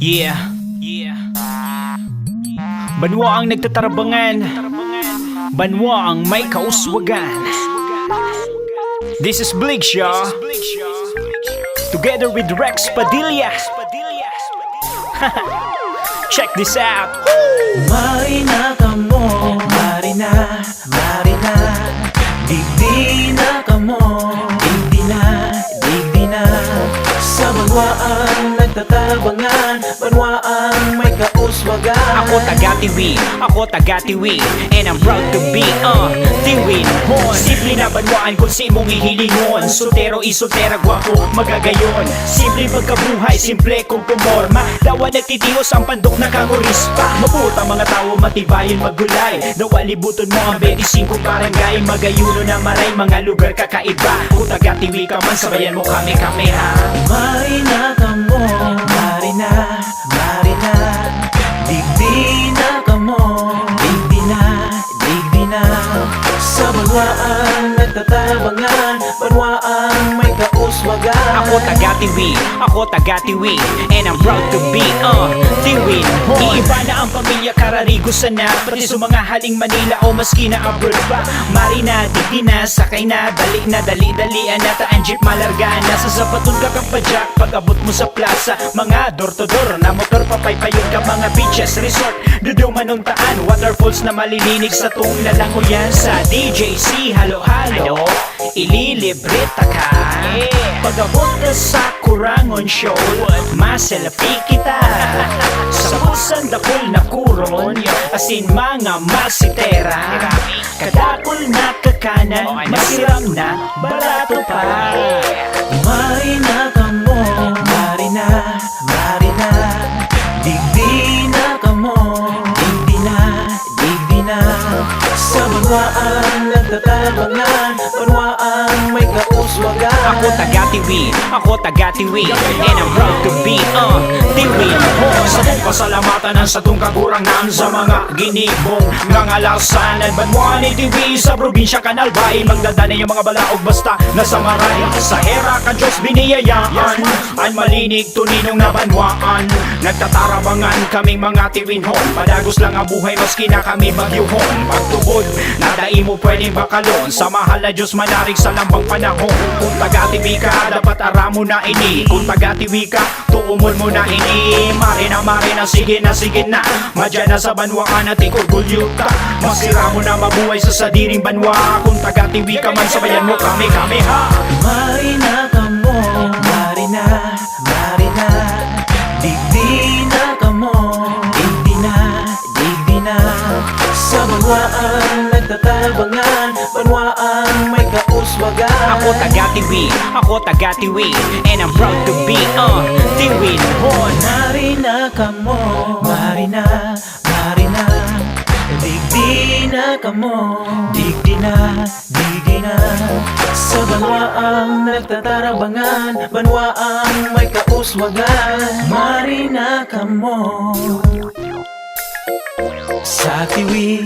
Yeah. Banwa ang nagtatarabangan, banwa ang may kauswagan. This is Blig Shaw, together with Rex Padilla. Check this out. Marina ka mo, Marina, Marina. Digdi na ka mo, digdi na. Sa banwaan nagtatabangan, banwaan may kauswagan. Ako taga-tiwi, and I'm proud to be tiwin hon. Simple na banwaan kung si mong ihilingon. Soltero, isoltera, gwapo, magagayon. Simple pagkabuhay, simple kung pumorma. Dawa nagtitiyos ang pandok na kangurispa. Mabuta mga tao, matibayin magulay. Nawalibuton mo ang 25 barangay. Magayuno na maray, mga lugar kakaiba. Kung taga-tiwi ka man, sabayan mo kami ha. Marina ka mo, Marina, Marina. Digdi na ka mo, digdi na. Sa banwaan nagtatabangan, banwaan may kauswagan. Ako taga-tiwi, and I'm proud to be tiwin hon. Iiba na ang pamilya, kararigusan na. Pati sa mga haling Manila o maski na abroad pa. Marina, digdi na, sakay na, dali-dalian na. Taan jeep malargaan na, sa sapaton ka kang padyak. Pag abot mo sa plaza, mga door-to-door na motor, papaypayon ka, mga beaches, resort, dudaw manuntaan, waterfalls na malilinig sa tuwing lalangoyan. Sa DJC, halo-halo, ililibrita ka. Pag abot ka sa Kurangon Show, ma-selfie kita. Sa pusang dakol na kuron, asin mga masitera. Kadakol na kakanan, masiram na barato pa. Marina ka mo, Marina, Marina. Digdi na ka mo, digdi na. Sa banwaan nagtatabangan, banwaan may kauswagan. Ako taga-tiwi, and I'm proud to be tiwin hon. Sa buong pasalamatan ng satong kagurangan, sa mga ginibong ngangalasanan, banwaan ni tiwi sa probinsya Kanalbay. Magdadanan yung mga balaog basta nasa maray. Sa hera ka Diyos biniyayaan, ang malinig tuninong na banwaan. Nagtatarabangan kaming mga tiwin hon. Padagos lang ang buhay maski na kami bagyuhon. Pagtubod, nadai mo pwedeng bakalon. Sa mahal na Diyos manarig sa lambang panahon. Kung taga-tiwi ka, dapat aramo na ini. Kung taga-tiwi ka, tuumon mo na ini. Marina, sige na. Madyan na sa banwaan at ikurgulyo ka. Masira mo na mabuhay sa sadiring banwa. Kung taga-tiwi ka man, sabayan mo kami ha. Marina ka mo, Marina, Marina. Digdi na ka mo, digdi na. Sa banwaan nagtatabangan, banwaan may kauswagan. Ako taga-tiwi, and I'm proud to be tiwin hon. Marina ka mo, Marina, Marina. Digdi na ka mo, digdi na. Sa banwaang nagtatarabangan, banwaang may kauswagan. Marina ka mo, sa tiwi